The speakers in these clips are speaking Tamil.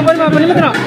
பொறுமை நிமித்தம்.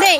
Hey,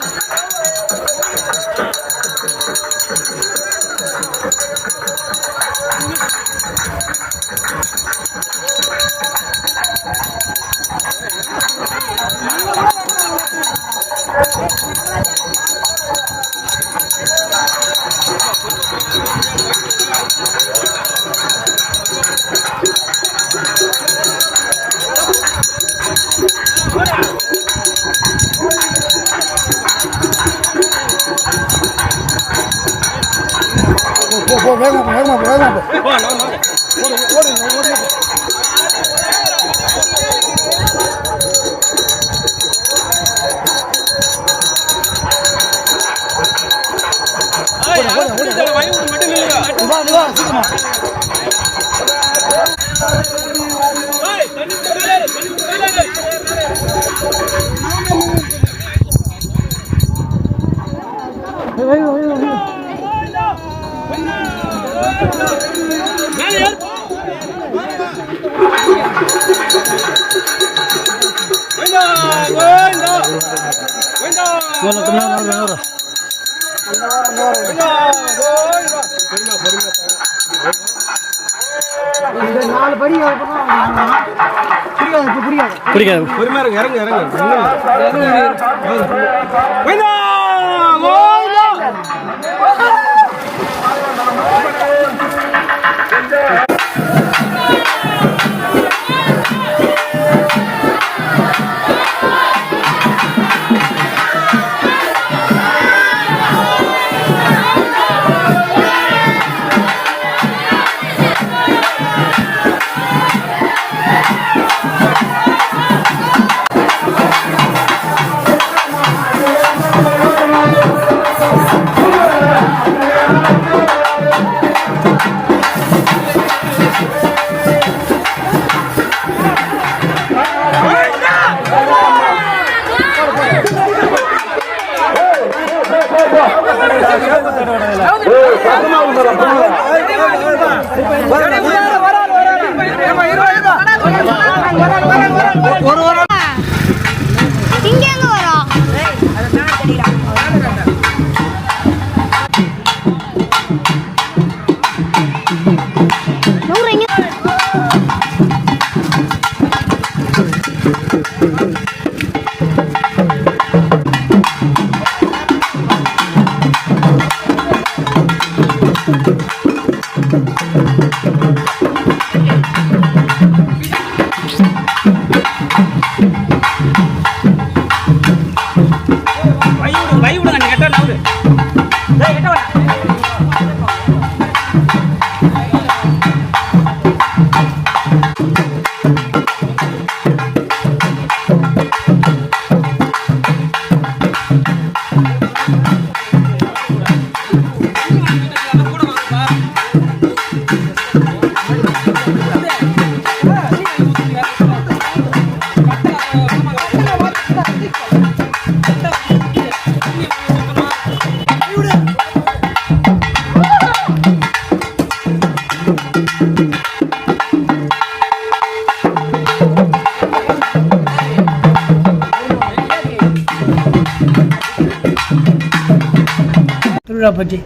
பற்றி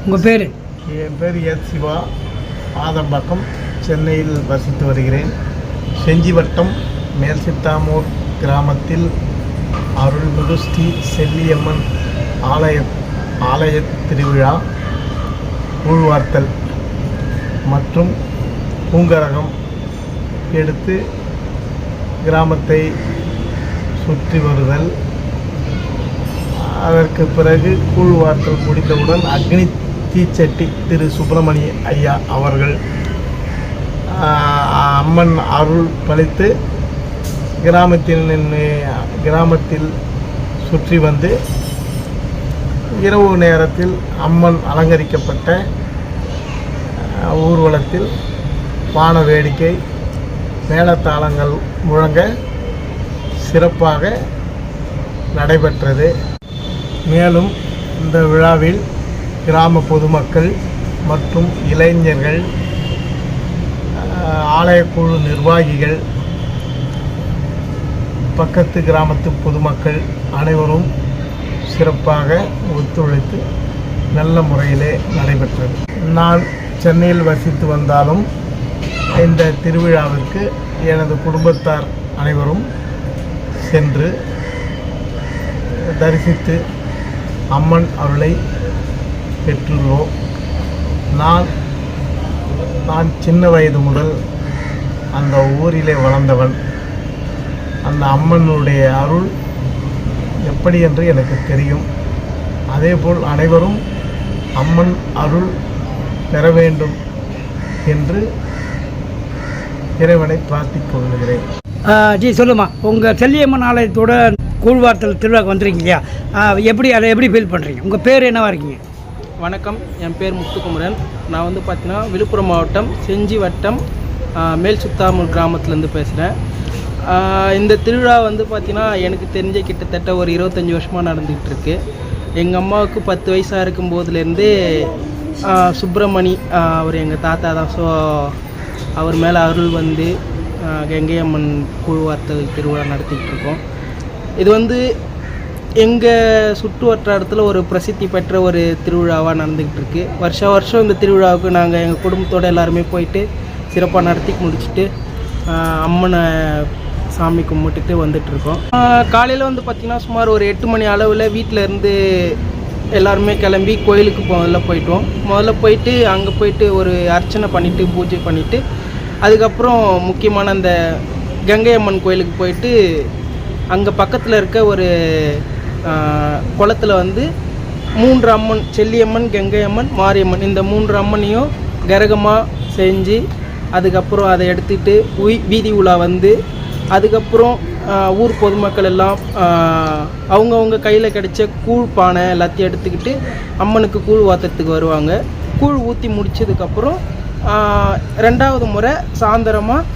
உங்கள் பேர்? என் பேர் எஸ் சிவா. ஆதம்பாக்கம், சென்னையில் வசித்து வருகிறேன். செஞ்சி வட்டம் மேல்சித்தாமூர் கிராமத்தில் அருள்மிகு ஸ்ரீ செல்லியம்மன் ஆலய திருவிழா, கூழ்வார்த்தல் மற்றும் பூங்கரகம் எடுத்து கிராமத்தை சுற்றி வருதல். அதற்கு பிறகு கூழ்வார்த்தல் முடித்தவுடன் அக்னி தீச்சட்டி திரு சுப்பிரமணிய ஐயா அவர்கள் அம்மன் அருள் பளித்து கிராமத்தில் சுற்றி வந்து இரவு நேரத்தில் அம்மன் அலங்கரிக்கப்பட்ட ஊர்வலத்தில் வான வேடிக்கை, மேளதாளங்கள் முழங்க சிறப்பாக நடைபெற்றது. மேலும் இந்த விழாவில் கிராம பொதுமக்கள் மற்றும் இளைஞர்கள், ஆலயக்குழு நிர்வாகிகள், பக்கத்து கிராமத்து பொதுமக்கள் அனைவரும் சிறப்பாக ஒத்துழைத்து நல்ல முறையிலே நடைபெற்றது. நான் சென்னையில் வசித்து வந்தாலும் இந்த திருவிழாவிற்கு எனது குடும்பத்தார் அனைவரும் சென்று தரிசித்து அம்மன் அருளை பெற்றுள்ளோம். நான் சின்ன வயது முதல் அந்த ஊரிலே வளர்ந்தவன். அந்த அம்மனுடைய அருள் எப்படி என்று எனக்கு தெரியும். அதேபோல் அனைவரும் அம்மன் அருள் பெற வேண்டும் என்று இறைவனை பிரார்த்திக் கொள்கிறேன். ஜி சொல்லுமா, உங்கள் செல்லியம்மன் ஆலயத்தோட கூழ்வார்த்தல் திருவிழாக்கு வந்துருக்கீங்க இல்லையா? அதை எப்படி ஃபீல் பண்ணுறீங்க? உங்கள் பேர் என்னவா இருக்கீங்க? வணக்கம், என் பேர் முத்துக்குமரன். நான் வந்து பார்த்தீங்கன்னா விழுப்புரம் மாவட்டம் செஞ்சி வட்டம் மேல்சித்தாமூர் கிராமத்துலேருந்து பேசுகிறேன். இந்த திருவிழா வந்து பார்த்தீங்கன்னா எனக்கு தெரிஞ்ச கிட்டத்தட்ட ஒரு 25 வருஷமாக நடந்துக்கிட்டு இருக்கு. எங்கள் அம்மாவுக்கு 10 வயசாக இருக்கும்போதுலேருந்து சுப்பிரமணி அவர் எங்கள் தாத்தா தான். ஸோ அவர் மேலே அருள் வந்து கங்கையம்மன் கூழ்வார்த்தல் திருவிழா நடத்திக்கிட்டு இருக்கோம். இது வந்து எங்கள் சுற்று வட்டாரத்தில் ஒரு பிரசித்தி பெற்ற ஒரு திருவிழாவாக நடந்துக்கிட்டு இருக்கு. வருஷம் இந்த திருவிழாவுக்கு நாங்கள் எங்கள் குடும்பத்தோடு எல்லாருமே போயிட்டு சிறப்பாக நடத்தி முடிச்சுட்டு அம்மனை சாமி கும்பிட்டுட்டு வந்துட்டுருக்கோம். காலையில் வந்து பார்த்திங்கன்னா சுமார் ஒரு 8 மணி அளவில் வீட்டில் இருந்து எல்லாருமே கிளம்பி கோயிலுக்கு முதல்ல போயிட்டு அங்கே போயிட்டு ஒரு அர்ச்சனை பண்ணிவிட்டு பூஜை பண்ணிவிட்டு அதுக்கப்புறம் முக்கியமான அந்த கங்கை அம்மன் கோயிலுக்கு போயிட்டு அங்கே பக்கத்தில் இருக்க ஒரு குளத்தில் வந்து 3 அம்மன், செல்லியம்மன், கங்கை அம்மன், மாரியம்மன், இந்த 3 அம்மனையும் கரகமாக செஞ்சு அதுக்கப்புறம் அதை எடுத்துகிட்டு வீதி உலா வந்து அதுக்கப்புறம் ஊர் பொதுமக்கள் எல்லாம் அவங்கவுங்க கையில் கிடைச்ச கூழ் பானை எல்லாத்தையும் எடுத்துக்கிட்டு அம்மனுக்கு கூழ் ஊற்றுறதுக்கு வருவாங்க. கூழ் ஊற்றி முடித்ததுக்கப்புறம் 2வது முறை சாயந்தரமாக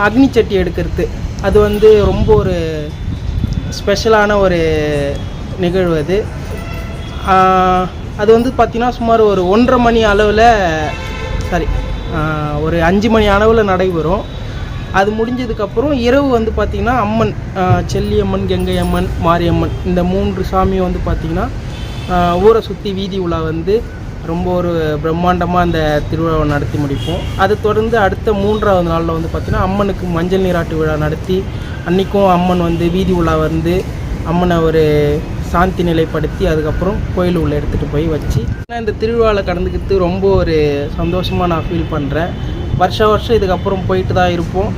அக்னி சட்டி எடுக்கிறது. அது வந்து ரொம்ப ஒரு ஸ்பெஷலான ஒரு நிகழ்வு. அது வந்து பார்த்திங்கன்னா சுமார் ஒரு 1:30 மணி அளவில் ஒரு 5 மணி அளவில் நடைபெறும். அது முடிஞ்சதுக்கப்புறம் இரவு வந்து பார்த்திங்கன்னா அம்மன், செல்லியம்மன், கங்கை அம்மன், மாரியம்மன், இந்த 3 சாமியும் வந்து பார்த்திங்கன்னா ஊரை சுற்றி வீதி உலா வந்து ரொம்ப ஒரு பிரம்மாண்டமாக அந்த திருவிழாவை நடத்தி முடிப்போம். அதை தொடர்ந்து அடுத்த 3வது நாளில் வந்து பார்த்திங்கன்னா அம்மனுக்கு மஞ்சள் நீராட்டு விழா நடத்தி அன்றைக்கும் அம்மன் வந்து வீதி உலா வந்து அம்மனை ஒரு சாந்தி நிலைப்படுத்தி அதுக்கப்புறம் கோயில் உள்ள எடுத்துகிட்டு போய் வச்சு இந்த திருவிழாவில் கலந்துக்கிறது ரொம்ப ஒரு சந்தோஷமாக நான் ஃபீல் பண்ணுறேன். வருஷம் இதுக்கப்புறம் போயிட்டு தான் இருப்போம்.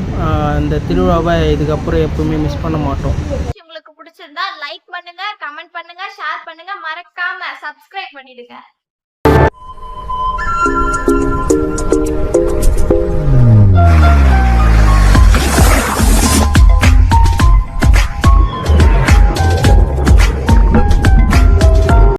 இந்த திருவிழாவை இதுக்கப்புறம் எப்பவுமே மிஸ் பண்ண மாட்டோம். உங்களுக்கு பிடிச்சிருந்தா லைக் பண்ணுங்க, கமெண்ட் பண்ணுங்க, ஷேர் பண்ணுங்க, மறக்காம சப்ஸ்கிரைப் பண்ணிடுங்க.